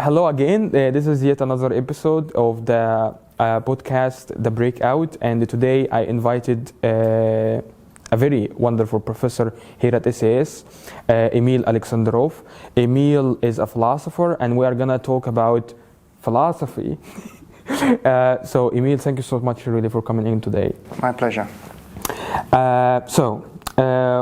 Hello again. This is yet another episode of the podcast, The Breakout, and today I invited a very wonderful professor here at SAS, Emile Alexandrov. Emile is a philosopher, and we are gonna talk about philosophy. So, Emile, thank you so much really for coming in today. My pleasure.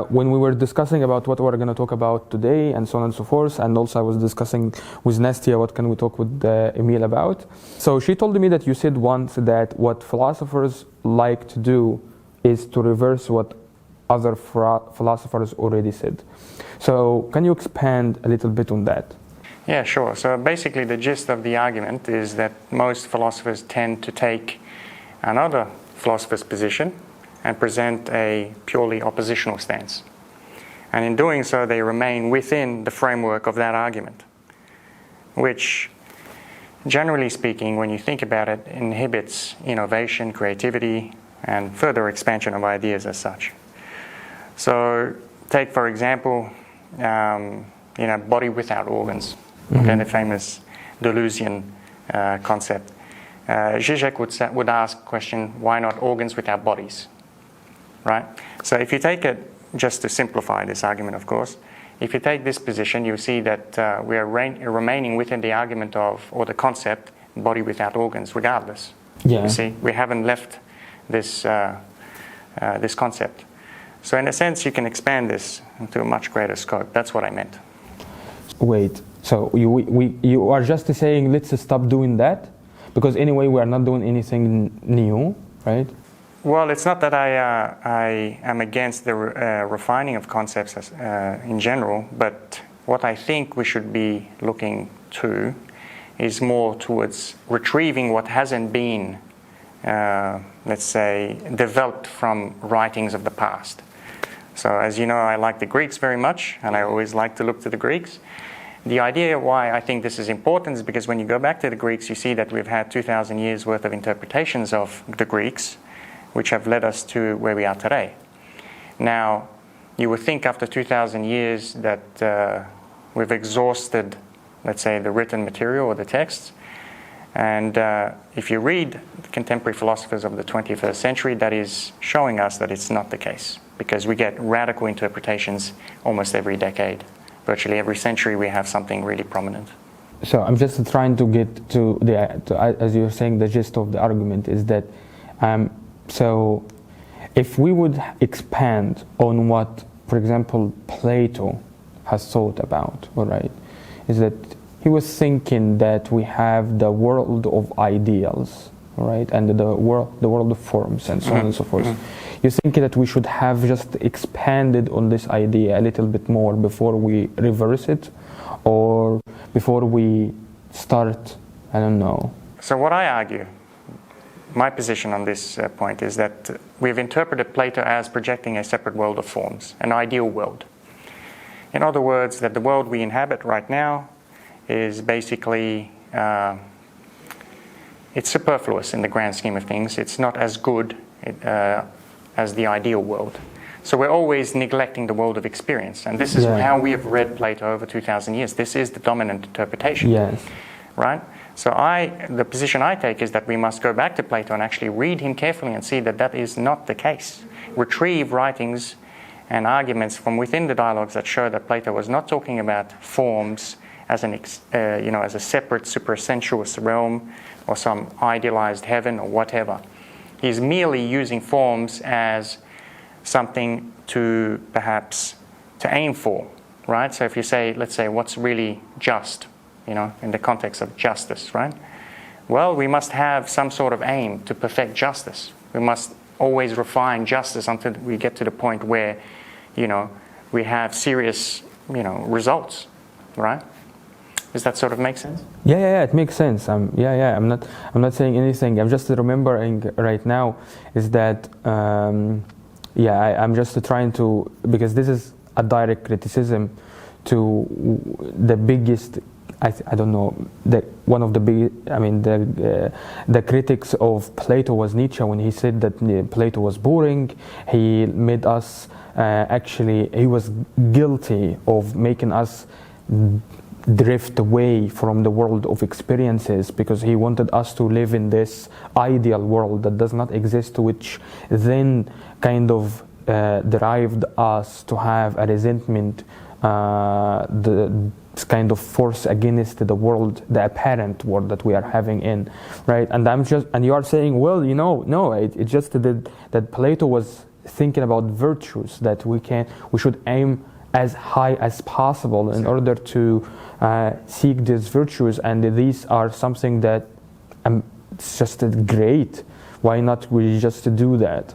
When we were discussing about what we're going to talk about today and so on and so forth, and also I was discussing with Nastia what can we talk with Emile about. So she told me that you said once that what philosophers like to do is to reverse what other philosophers already said. So can you expand a little bit on that? Yeah, sure. So basically the gist of the argument is that most philosophers tend to take another philosopher's position and present a purely oppositional stance. And in doing so, they remain within the framework of that argument, which, generally speaking, when you think about it, inhibits innovation, creativity, and further expansion of ideas as such. So take, for example, body without organs, okay, the famous Deleuzian concept. Zizek would ask the question, why not organs without bodies? Right? So if you take it, just to simplify this argument, of course, if you take this position, you see that we are remaining within the argument of, or the concept, body without organs, regardless. Yeah. You see, we haven't left this this concept. So in a sense, you can expand this into a much greater scope. That's what I meant. Wait, so you are just saying let's stop doing that? Because anyway, we are not doing anything new, right? Well, it's not that I am against the refining of concepts in general, but what I think we should be looking to is more towards retrieving what hasn't been, let's say, developed from writings of the past. So as you know, I like the Greeks very much, and I always like to look to the Greeks. The idea why I think this is important is because when you go back to the Greeks, you see that we've had 2,000 years worth of interpretations of the Greeks, which have led us to where we are today. Now, you would think after 2,000 years that we've exhausted, let's say, the written material or the texts. And if you read the contemporary philosophers of the 21st century, that is showing us that it's not the case, because we get radical interpretations almost every decade. Virtually every century we have something really prominent. So I'm just trying to get to as you're saying, the gist of the argument is that so if we would expand on what, for example, Plato has thought about, all right, is that he was thinking that we have the world of ideals, all right, and the world of forms and so on and so forth. You think that we should have just expanded on this idea a little bit more before we reverse it, or before we start, I don't know. So what I argue, my position on this point is that we've interpreted Plato as projecting a separate world of forms, an ideal world. In other words, that the world we inhabit right now is basically, it's superfluous in the grand scheme of things. It's not as good as the ideal world. So we're always neglecting the world of experience. And this is how we have read Plato over 2,000 years. This is the dominant interpretation. Yes. Right? So the position I take is that we must go back to Plato and actually read him carefully and see that that is not the case. Retrieve writings and arguments from within the dialogues that show that Plato was not talking about forms as as a separate supersensuous realm or some idealized heaven or whatever. He's merely using forms as something to perhaps to aim for, right? So if you say, let's say, what's really just, in the context of justice, right? Well, we must have some sort of aim to perfect justice. We must always refine justice until we get to the point where, we have serious, results, right? Does that sort of make sense? Yeah, it makes sense. I'm not saying anything. I'm just remembering right now is that, I'm just trying to, because this is a direct criticism to the biggest, I don't know, one of the big, the critics of Plato was Nietzsche, when he said that Plato was boring. He made us, he was guilty of making us drift away from the world of experiences, because he wanted us to live in this ideal world that does not exist, which then kind of derived us to have a resentment, this kind of force against the world, the apparent world that we are having in, right? And you are saying, well, no, it's just that Plato was thinking about virtues, that we should aim as high as possible in order to seek these virtues, and these are something that it's just great. Why not we just do that?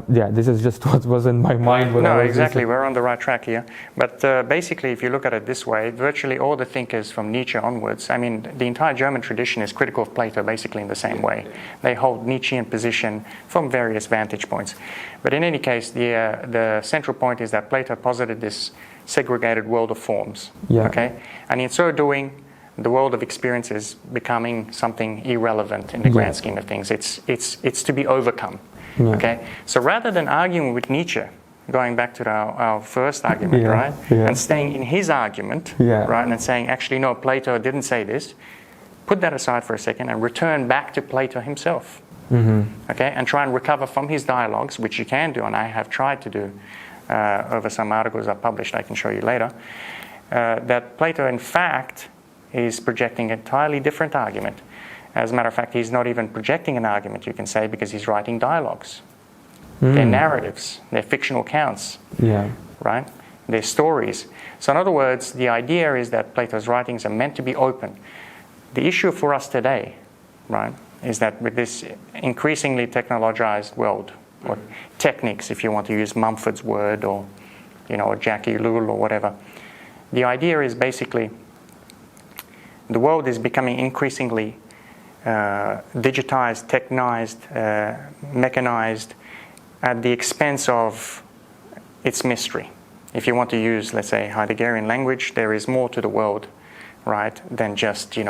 This is just what was in my mind. No, exactly. We're on the right track here. But basically, if you look at it this way, virtually all the thinkers from Nietzsche onwards, I mean, the entire German tradition is critical of Plato basically in the same way. They hold Nietzschean position from various vantage points. But in any case, the central point is that Plato posited this segregated world of forms. Yeah. Okay? And in so doing, the world of experience is becoming something irrelevant in the grand scheme of things. It's to be overcome. Yeah. Okay, so rather than arguing with Nietzsche, going back to our first argument, right, and staying in his argument, right, and saying, actually, no, Plato didn't say this, put that aside for a second and return back to Plato himself, okay, and try and recover from his dialogues, which you can do, and I have tried to do over some articles I've published, I can show you later, that Plato, in fact, is projecting an entirely different argument. As a matter of fact, he's not even projecting an argument, you can say, because he's writing dialogues. They're narratives, they're fictional accounts, right? They're stories. So in other words, the idea is that Plato's writings are meant to be open. The issue for us today, right, is that with this increasingly technologized world, or techniques, if you want to use Mumford's word, or Jackie Lul or whatever, the idea is basically the world is becoming increasingly digitized, technized, mechanized at the expense of its mystery. If you want to use, let's say, Heideggerian language, there is more to the world, right, than just a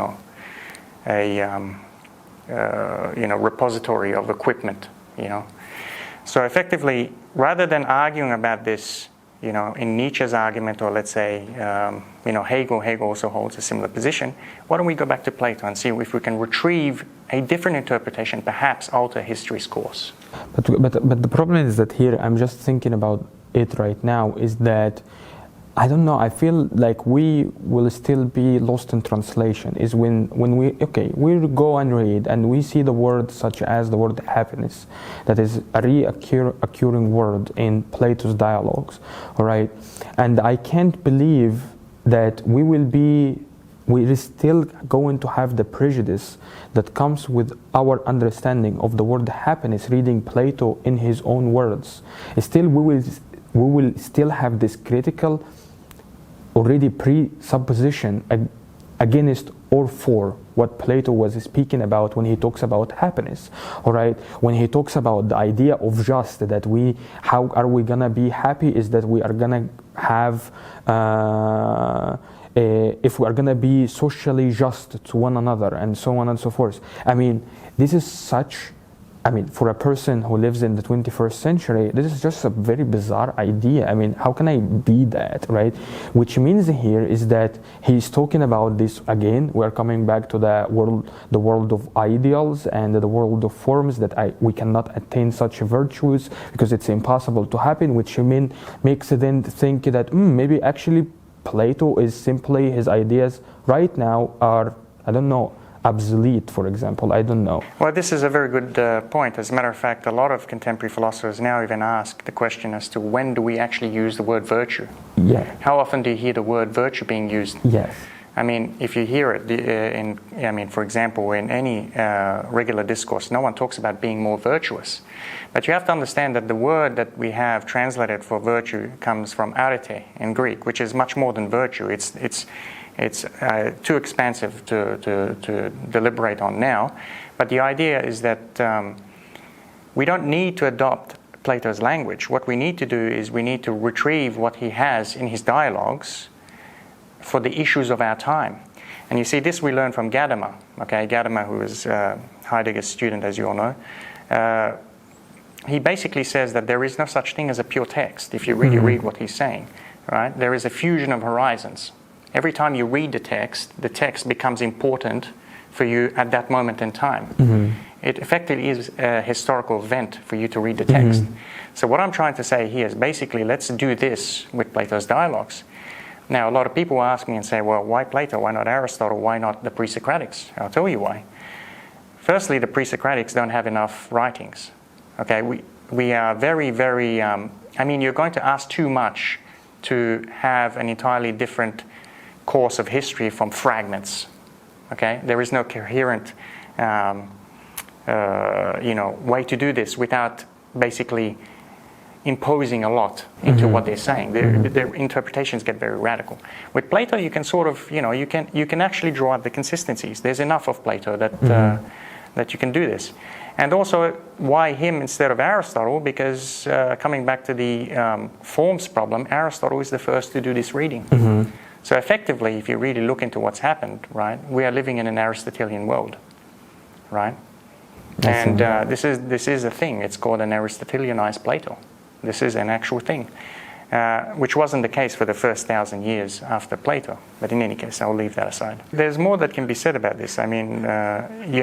repository of equipment. So effectively, rather than arguing about this, in Nietzsche's argument, or let's say, Hegel also holds a similar position, why don't we go back to Plato and see if we can retrieve a different interpretation, perhaps alter history's course. But the problem is that here, I'm just thinking about it right now, is that, I don't know, I feel like we will still be lost in translation, is when we go and read and we see the word such as the word happiness, that is a reoccurring word in Plato's dialogues, all right? And I can't believe that we're still going to have the prejudice that comes with our understanding of the word happiness, reading Plato in his own words. Still, we will still have this critical already presupposition against or for what Plato was speaking about when he talks about happiness, all right? When he talks about the idea of just, that how are we gonna be happy, is that we are gonna have, if we are gonna be socially just to one another, and so on and so forth. I mean, this is for a person who lives in the 21st century, this is just a very bizarre idea. I mean, how can I be that, right? Which means here is that he's talking about this again. We're coming back to the world of ideals and the world of forms, that we cannot attain such virtues because it's impossible to happen, which makes then think that maybe actually Plato is simply, his ideas right now are, I don't know, obsolete, for example. I don't know. Well, this is a very good point. As a matter of fact, a lot of contemporary philosophers now even ask the question as to when do we actually use the word virtue? Yeah. How often do you hear the word virtue being used? Yes. I mean, if you hear it, for example, in any regular discourse, no one talks about being more virtuous. But you have to understand that the word that we have translated for virtue comes from arete in Greek, which is much more than virtue. It's too expansive to deliberate on now. But the idea is that we don't need to adopt Plato's language. What we need to do is we need to retrieve what he has in his dialogues for the issues of our time. And you see, this we learn from Gadamer. Okay, Gadamer, who is Heidegger's student, as you all know, he basically says that there is no such thing as a pure text if you really read what he's saying. Right? There is a fusion of horizons. Every time you read the text becomes important for you at that moment in time. It effectively is a historical event for you to read the text. So what I'm trying to say here is basically, let's do this with Plato's dialogues. Now, a lot of people ask me and say, well, why Plato? Why not Aristotle? Why not the pre-Socratics? I'll tell you why. Firstly, the pre-Socratics don't have enough writings. Okay, we are very, very, I mean, you're going to ask too much to have an entirely different course of history from fragments. Okay, there is no coherent, way to do this without basically imposing a lot into what they're saying. Their interpretations get very radical. With Plato, you can sort of, you can actually draw out the consistencies. There's enough of Plato that you can do this. And also, why him instead of Aristotle? Because coming back to the forms problem, Aristotle is the first to do this reading. So effectively, if you really look into what's happened, right, we are living in an Aristotelian world, right? And this is a thing. It's called an Aristotelianized Plato. This is an actual thing, which wasn't the case for the first 1,000 years after Plato. But in any case, I'll leave that aside. There's more that can be said about this. I mean,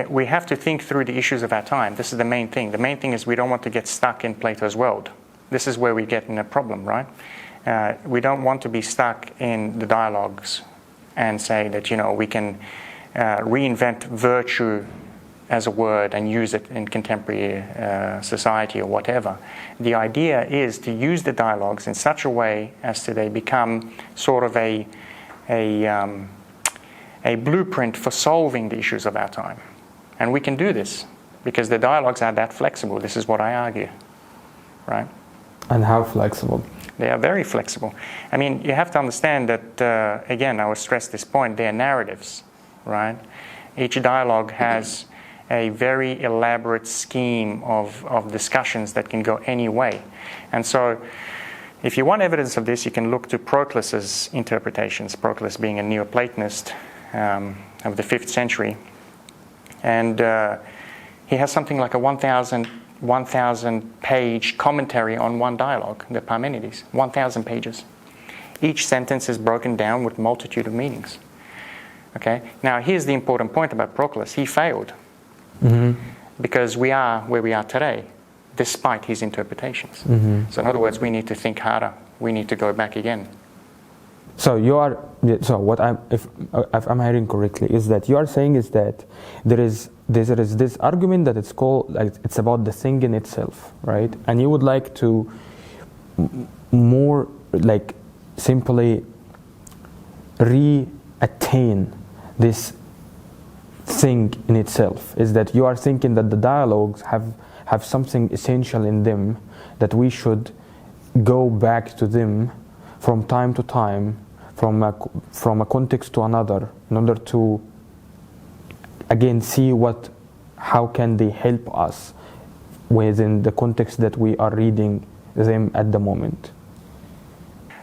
we have to think through the issues of our time. This is the main thing. The main thing is we don't want to get stuck in Plato's world. This is where we get in a problem, right? We don't want to be stuck in the dialogues and say that, we can reinvent virtue as a word and use it in contemporary society or whatever. The idea is to use the dialogues in such a way as to they become sort of a blueprint for solving the issues of our time. And we can do this because the dialogues are that flexible. This is what I argue, right? And how flexible? They are very flexible. I mean, you have to understand that, again, I will stress this point, they are narratives, right? Each dialogue has a very elaborate scheme of discussions that can go any way. And so, if you want evidence of this, you can look to Proclus's interpretations, Proclus being a Neoplatonist of the 5th century. And he has something like a 1,000 page commentary on one dialogue, the Parmenides, 1,000 pages. Each sentence is broken down with multitude of meanings. Okay? Now, here's the important point about Proclus. He failed. Because we are where we are today, despite his interpretations. So in other words, we need to think harder. We need to go back again. So what if I'm hearing correctly, is that you are saying is that there is this argument that it's called, like, it's about the thing in itself, right? And you would like to more like simply re-attain this thing in itself. Is that you are thinking that the dialogues have something essential in them, that we should go back to them from time to time, from a context to another, in order to again see how can they help us within the context that we are reading them at the moment.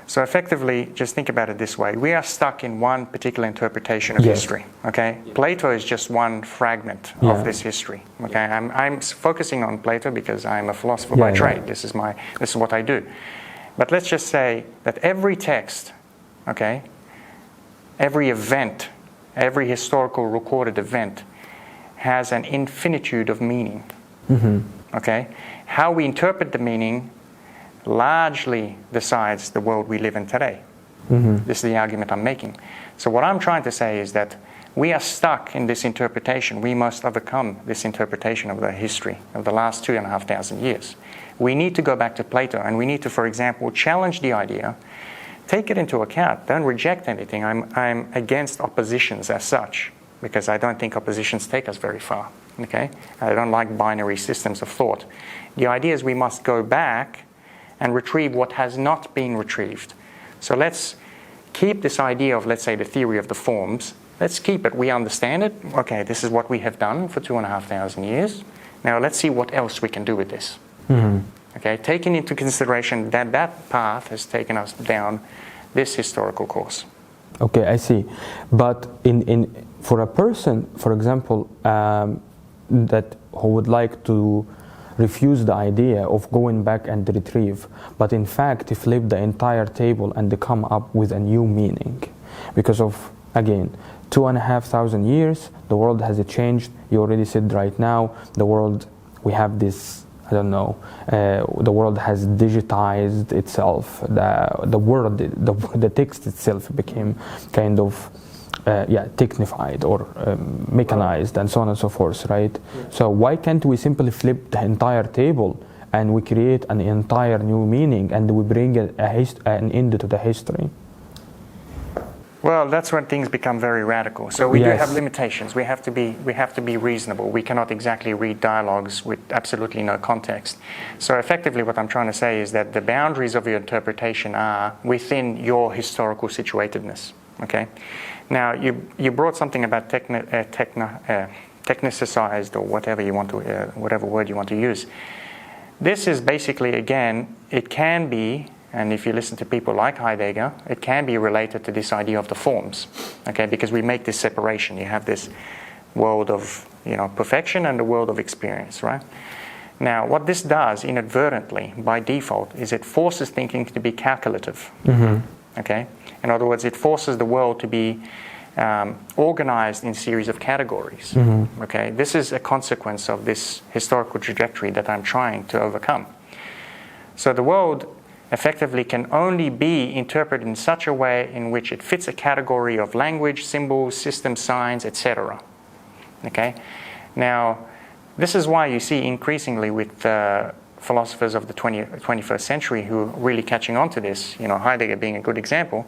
So effectively, just think about it this way. We are stuck in one particular interpretation of history. Okay, Plato is just one fragment of this history. Okay, I'm focusing on Plato because I'm a philosopher by trade. This is what I do. But let's just say that every text, okay, every event, every historical recorded event has an infinitude of meaning. Okay, how we interpret the meaning largely decides the world we live in today. This is the argument I'm making. So what I'm trying to say is that we are stuck in this interpretation. We must overcome this interpretation of the history of the last 2,500 years. We need to go back to Plato, and we need to, for example, challenge the idea, take it into account, don't reject anything. I'm against oppositions as such, because I don't think oppositions take us very far. Okay? I don't like binary systems of thought. The idea is we must go back and retrieve what has not been retrieved. So let's keep this idea of, let's say, the theory of the forms. Let's keep it. We understand it. Okay, this is what we have done for 2,500 years. Now let's see what else we can do with this. Okay, taking into consideration that that path has taken us down this historical course. Okay, I see. But for a person, for example, that who would like to refuse the idea of going back and retrieve, but in fact flip the entire table and come up with a new meaning, because of, again, 2,500 years, the world has changed. You already said right now, the world, we have this, I don't know, the world has digitized itself. The word, the text itself became kind of, technified or mechanized and so on and so forth, right? Yeah. So why can't we simply flip the entire table and we create an entire new meaning and we bring an end to the history? Well, that's when things become very radical. So we do have limitations. We have to be reasonable. We cannot exactly read dialogues with absolutely no context. So effectively what I'm trying to say is that the boundaries of your interpretation are within your historical situatedness. Okay? Now, you brought something about technicized or whatever you want to, whatever word you want to use. This is basically, again, it can be, and if you listen to people like Heidegger, it can be related to this idea of the forms, okay? Because we make this separation. You have this world of, perfection and the world of experience, right? Now, what this does inadvertently, by default, is it forces thinking to be calculative, okay? In other words, it forces the world to be organized in a series of categories. Okay, this is a consequence of this historical trajectory that I'm trying to overcome. So the world effectively can only be interpreted in such a way in which it fits a category of language, symbols, system signs, etc. Okay, now this is why you see increasingly with philosophers of the 21st century who are really catching on to this, Heidegger being a good example,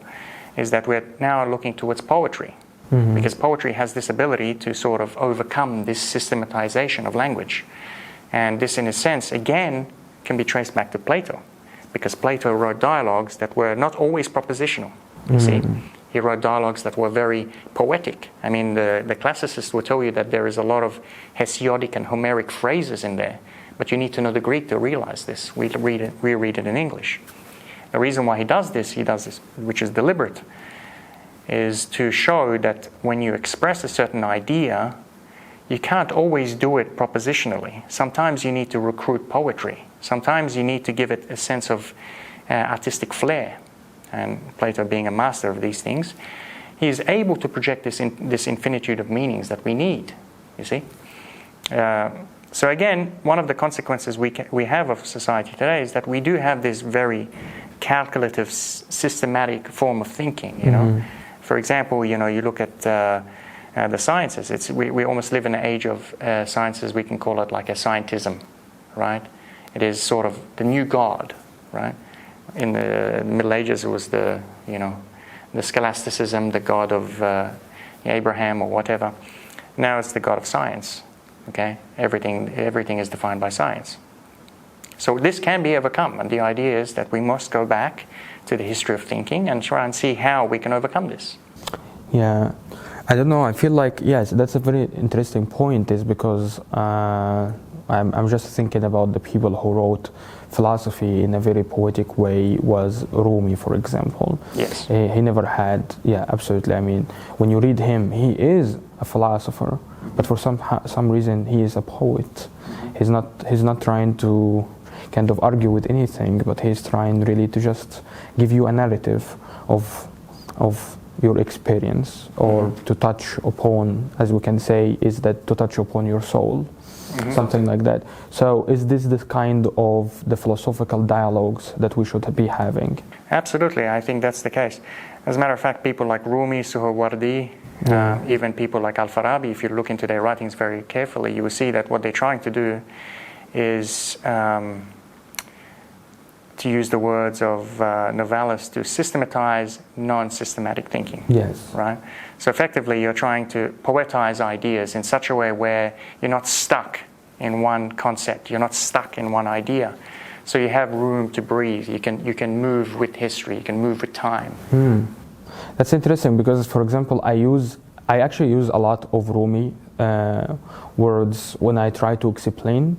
is that we're now looking towards poetry. Because poetry has this ability to sort of overcome this systematization of language. And this, in a sense, again, can be traced back to Plato. Because Plato wrote dialogues that were not always propositional, you see. He wrote dialogues that were very poetic. I mean, the classicists will tell you that there is a lot of Hesiodic and Homeric phrases in there. But you need to know the Greek to realize this. We read it in English. The reason why he does this, which is deliberate, is to show that when you express a certain idea, you can't always do it propositionally. Sometimes you need to recruit poetry. Sometimes you need to give it a sense of artistic flair. And Plato, being a master of these things, he is able to project this infinitude of meanings that we need, you see. So again, one of the consequences we have of society today is that we do have this very calculative, systematic form of thinking, For example, you look at the sciences. We almost live in an age of sciences. We can call it like a scientism, right? It is sort of the new God, right? In the Middle Ages, it was the scholasticism, the God of Abraham or whatever. Now it's the God of science. Okay, everything is defined by science. So this can be overcome, and the idea is that we must go back to the history of thinking and try and see how we can overcome this. Yeah, I don't know. I feel like, yes, that's a very interesting point. Is because I'm just thinking about the people who wrote philosophy in a very poetic way. Was Rumi, for example? Yes. He never had. Yeah, absolutely. I mean, when you read him, he is a philosopher, but for some reason he is a poet. He's not trying to kind of argue with anything, but he's trying really to just give you a narrative of your experience, or to touch upon, as we can say, is that to touch upon your soul, something like that. So is this the kind of the philosophical dialogues that we should be having? Absolutely, I think that's the case. As a matter of fact, people like Rumi, Suhrawardi, even people like Al-Farabi, if you look into their writings very carefully, you will see that what they're trying to do is to use the words of Novalis, to systematize non-systematic thinking. Yes. Right? So effectively, you're trying to poetize ideas in such a way where you're not stuck in one concept, you're not stuck in one idea. So you have room to breathe. You can move with history. You can move with time. That's interesting because, for example, I actually use a lot of Rumi words when I try to explain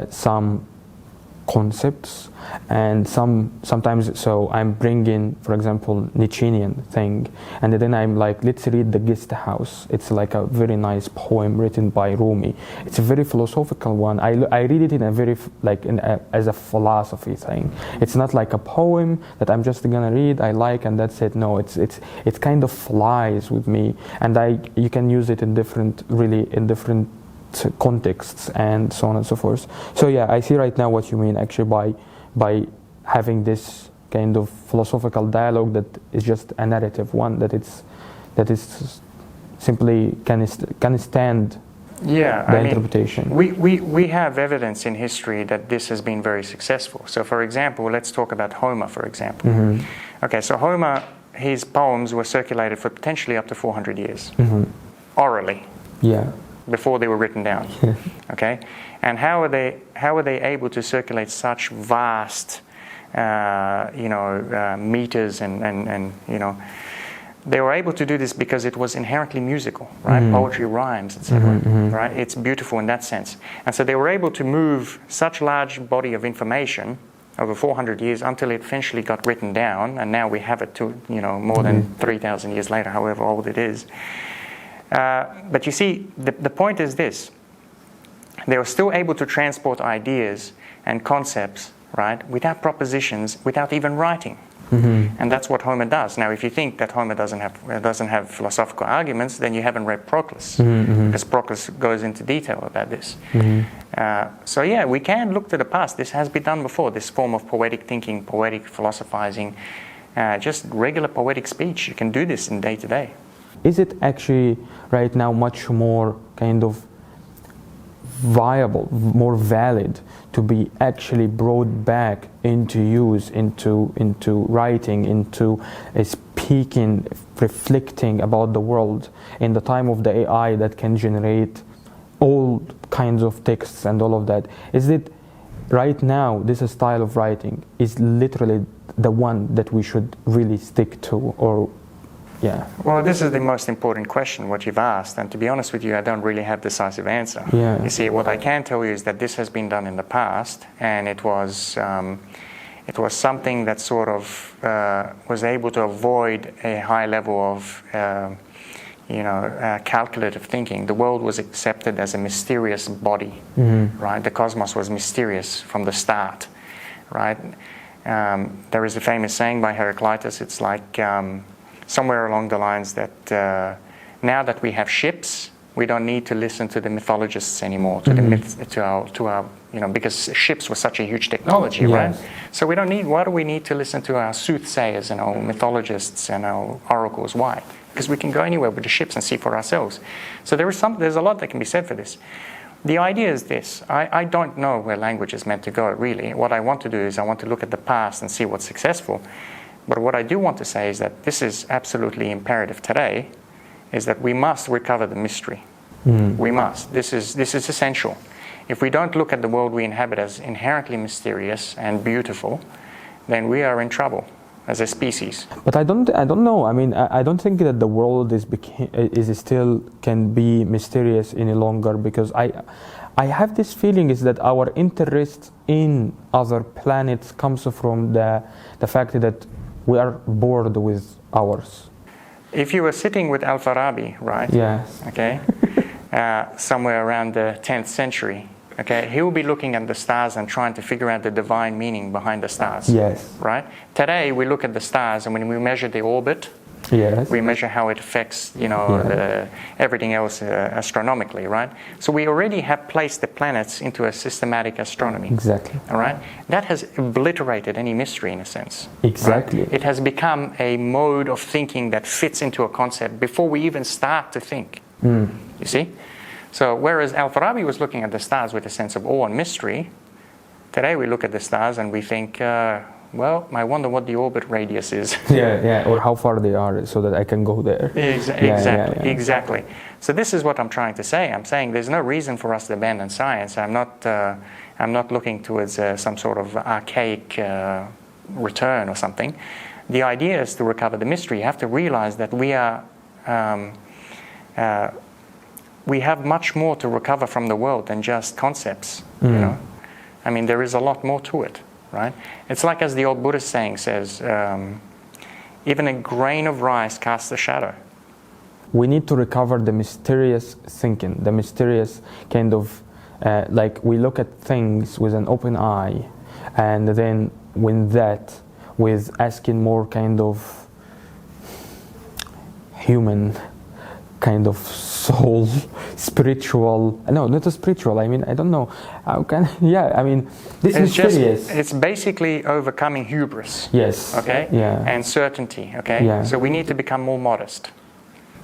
some concepts, and sometimes so I'm bringing, for example, Nietzschean thing, and then I'm like, let's read the Guest House. It's like a very nice poem written by Rumi. It's a very philosophical one. I read it in a very as a philosophy thing. It's not like a poem that I'm just gonna read, I like, and that's it. No, it kind of flies with me, and you can use it in different contexts and so on and so forth. So yeah, I see right now what you mean actually by having this kind of philosophical dialogue that is just a narrative one, that is simply can stand the interpretation. We have evidence in history that this has been very successful. So for example, let's talk about Homer, for example. Mm-hmm. Okay, so Homer, his poems were circulated for potentially up to 400 years, mm-hmm. orally. Yeah. Before they were written down. Okay, and how are they able to circulate such vast meters and they were able to do this because it was inherently musical, right? Mm-hmm. Poetry rhymes, etc. Mm-hmm. Right? It's beautiful in that sense, and so they were able to move such large body of information over 400 years until it eventually got written down, and now we have it to more than 3,000 years later, however old it is. But you see, the point is this. They were still able to transport ideas and concepts, right, without propositions, without even writing. Mm-hmm. And that's what Homer does. Now, if you think that Homer doesn't have philosophical arguments, then you haven't read Proclus, mm-hmm. because Proclus goes into detail about this. Mm-hmm. So yeah, we can look to the past. This has been done before, this form of poetic thinking, poetic philosophizing, just regular poetic speech. You can do this in day to day. Is it actually right now much more kind of viable, more valid to be actually brought back into use, into writing, into speaking, reflecting about the world in the time of the AI that can generate all kinds of texts and all of that? Is it right now this style of writing is literally the one that we should really stick to, or yeah? Well, this is the most important question, what you've asked, and to be honest with you, I don't really have decisive answer. Yeah. You see, what I can tell you is that this has been done in the past, and it was something that sort of was able to avoid a high level of calculative thinking. The world was accepted as a mysterious body, mm-hmm. right? The cosmos was mysterious from the start, right? There is a famous saying by Heraclitus. It's like somewhere along the lines that now that we have ships, we don't need to listen to the mythologists anymore, to mm-hmm. to our because ships were such a huge technology, yes. right? So why do we need to listen to our soothsayers and our mythologists and our oracles? Why? Because we can go anywhere with the ships and see for ourselves. So there's a lot that can be said for this. The idea is this. I don't know where language is meant to go, really. What I want to do is I want to look at the past and see what's successful. But what I do want to say is that this is absolutely imperative today, is that we must recover the mystery. Mm. We must. This is essential. If we don't look at the world we inhabit as inherently mysterious and beautiful, then we are in trouble as a species. But I don't know. I mean, I don't think that the world is still can be mysterious any longer, because I have this feeling is that our interest in other planets comes from the fact that we are bored with ours. If you were sitting with Al-Farabi, right? Yes. Okay. Somewhere around the 10th century, okay, he will be looking at the stars and trying to figure out the divine meaning behind the stars. Yes. Right? Today we look at the stars, and when we measure the orbit, yes. we measure how it affects, everything else astronomically, right? So we already have placed the planets into a systematic astronomy. Exactly. All right? That has obliterated any mystery in a sense. Exactly. Right? It has become a mode of thinking that fits into a concept before we even start to think. Mm. You see? So whereas Al-Farabi was looking at the stars with a sense of awe and mystery, today we look at the stars and we think, well, I wonder what the orbit radius is. yeah, or how far they are, so that I can go there. Exactly. So this is what I'm trying to say. I'm saying there's no reason for us to abandon science. I'm not looking towards some sort of archaic return or something. The idea is to recover the mystery. You have to realize that we have much more to recover from the world than just concepts. You know. I mean, there is a lot more to it, right? It's like, as the old Buddhist saying says, even a grain of rice casts a shadow. We need to recover the mysterious thinking, the mysterious kind of, like we look at things with an open eye, and then with asking more kind of human kind of soul, spiritual, no, not a spiritual, I mean, I don't know, how can, yeah, I mean, this is mysterious. It's basically overcoming hubris. Yes. Okay? Yeah. And certainty, okay? Yeah. So we need to become more modest.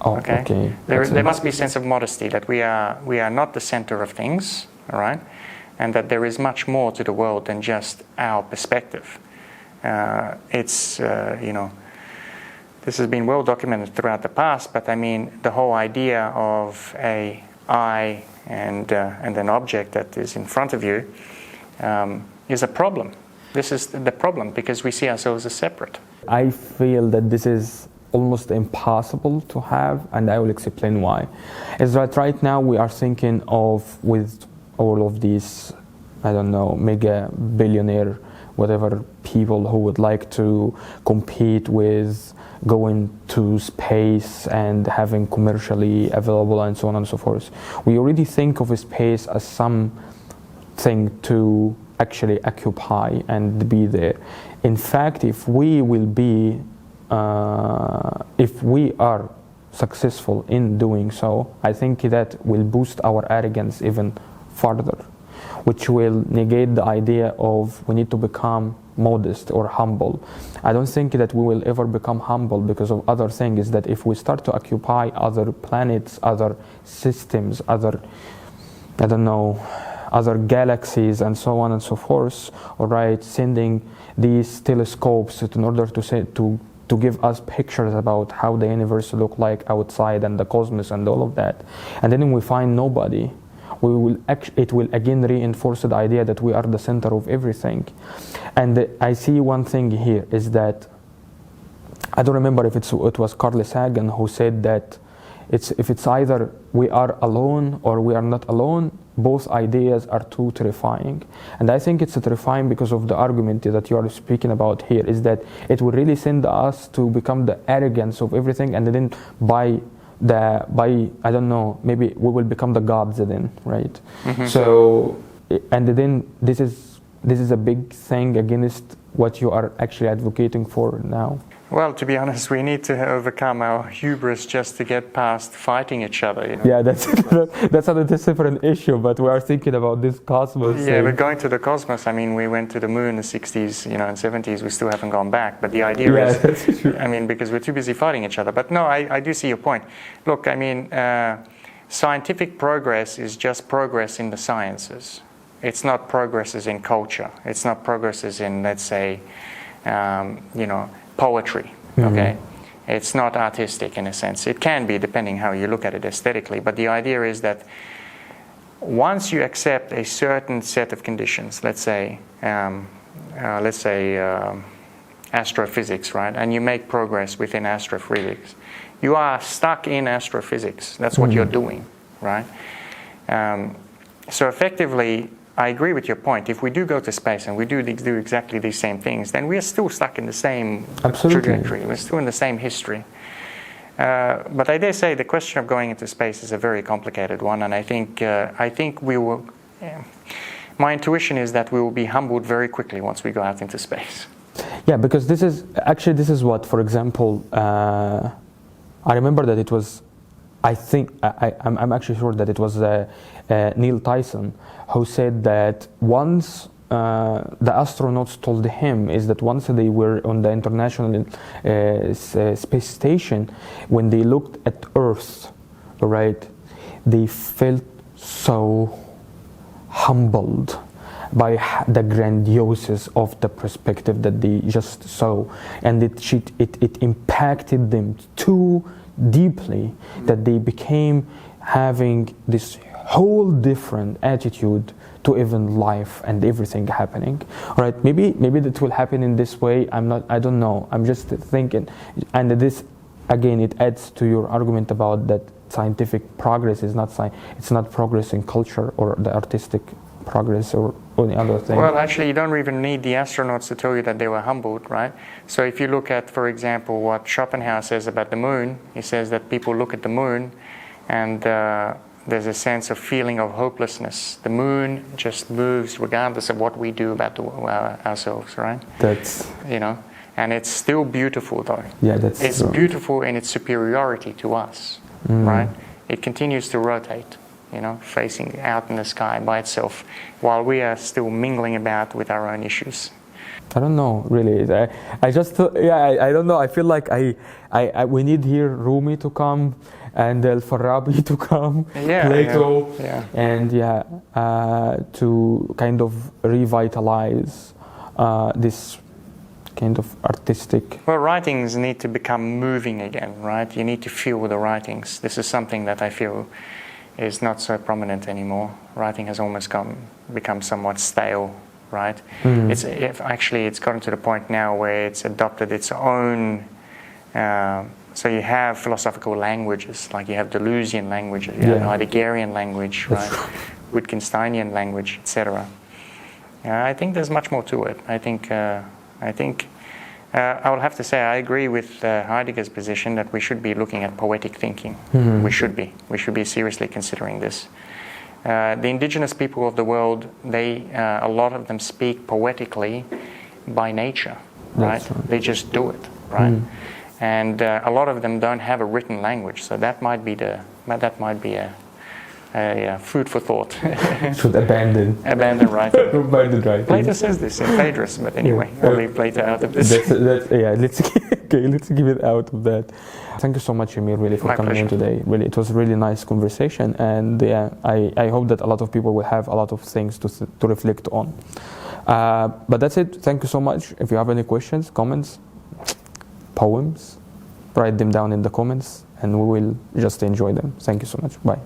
Oh, Okay? okay. There must be a sense of modesty, that we are not the center of things, all right? And that there is much more to the world than just our perspective. This has been well documented throughout the past, but I mean, the whole idea of a I and an object that is in front of you is a problem. This is the problem, because we see ourselves as separate. I feel that this is almost impossible to have, and I will explain why. Is that right now we are thinking of, with all of these, I don't know, mega billionaire, whatever people who would like to compete with going to space and having commercially available and so on and so forth. We already think of space as something to actually occupy and be there. In fact, if we are successful in doing so, I think that will boost our arrogance even further, which will negate the idea of we need to become modest or humble. I don't think that we will ever become humble because of other things, that if we start to occupy other planets, other systems, other galaxies and so on and so forth, all right, sending these telescopes in order to give us pictures about how the universe look like outside and the cosmos and all of that, and then we find nobody, it will again reinforce the idea that we are the center of everything. And I see one thing here is that, I don't remember if it was Carl Sagan who said that if it's either we are alone or we are not alone, both ideas are too terrifying. And I think it's terrifying because of the argument that you are speaking about here, is that it will really send us to become the arrogance of everything, and then by I don't know, maybe we will become the gods then, right? Mm-hmm. So, and then this is a big thing against what you are actually advocating for now. Well, to be honest, we need to overcome our hubris just to get past fighting each other. You know? Yeah, that's a different issue, but we are thinking about this cosmos. Yeah, we're going to the cosmos. I mean, we went to the moon in the 60s, and 70s, we still haven't gone back. But the idea is, that's true. I mean, because we're too busy fighting each other. But no, I do see your point. Look, I mean, scientific progress is just progress in the sciences. It's not progresses in culture. It's not progresses in, let's say, poetry, okay? Mm-hmm. It's not artistic in a sense. It can be, depending how you look at it aesthetically, but the idea is that once you accept a certain set of conditions, let's say astrophysics, right, and you make progress within astrophysics, you are stuck in astrophysics. That's what you're doing, right? So effectively, I agree with your point. If we do go to space and we do exactly these same things, then we are still stuck in the same trajectory. We're still in the same history. But I dare say the question of going into space is a very complicated one, and I think we will. My intuition is that we will be humbled very quickly once we go out into space. Yeah, because this is what, for example, I remember that it was. I'm actually sure that it was Neil Tyson who said that once the astronauts told him is that once they were on the International Space Station, when they looked at Earth, right, they felt so humbled by the grandiosity of the perspective that they just saw, and it impacted them too deeply that they became having this whole different attitude to even life and everything happening. All right, maybe that will happen in this way. I don't know. I'm just thinking, and this again, it adds to your argument about that scientific progress is not it's not progress in culture or the artistic progress or any other thing? Well, actually, you don't even need the astronauts to tell you that they were humbled, right? So if you look at, for example, what Schopenhauer says about the moon, he says that people look at the moon and there's a sense of feeling of hopelessness. The moon just moves regardless of what we do about ourselves, right? That's, you know, and it's still beautiful though. Yeah, that's it's true. Beautiful in its superiority to us, right? It continues to rotate, you know, facing out in the sky by itself, while we are still mingling about with our own issues. I don't know, really. I just, I don't know. I feel like we need here Rumi to come and Al-Farabi to come, Plato, and to kind of revitalize this kind of artistic. Well, writings need to become moving again, right? You need to feel the writings. This is something that I feel is not so prominent anymore. Writing has almost become somewhat stale, right? It's gotten to the point now where it's adopted its own. So you have philosophical languages, like you have Deleuzian language, you have Heideggerian language, right? Wittgensteinian language, etc. I think there's much more to it. I think I will have to say I agree with Heidegger's position that we should be looking at poetic thinking. We should be seriously considering this. The indigenous people of the world, a lot of them speak poetically by nature, right? They just do it, right? And a lot of them don't have a written language, so that might be a food for thought. Should abandon writing. Abandon writing. Plato says this in Phaedrus, but anyway, we'll leave Plato out of this. Let's give it out of that. Thank you so much, Emile, really, for coming in today. Really, it was a really nice conversation, and I hope that a lot of people will have a lot of things to reflect on. But that's it. Thank you so much. If you have any questions, comments, poems, write them down in the comments, and we will just enjoy them. Thank you so much. Bye.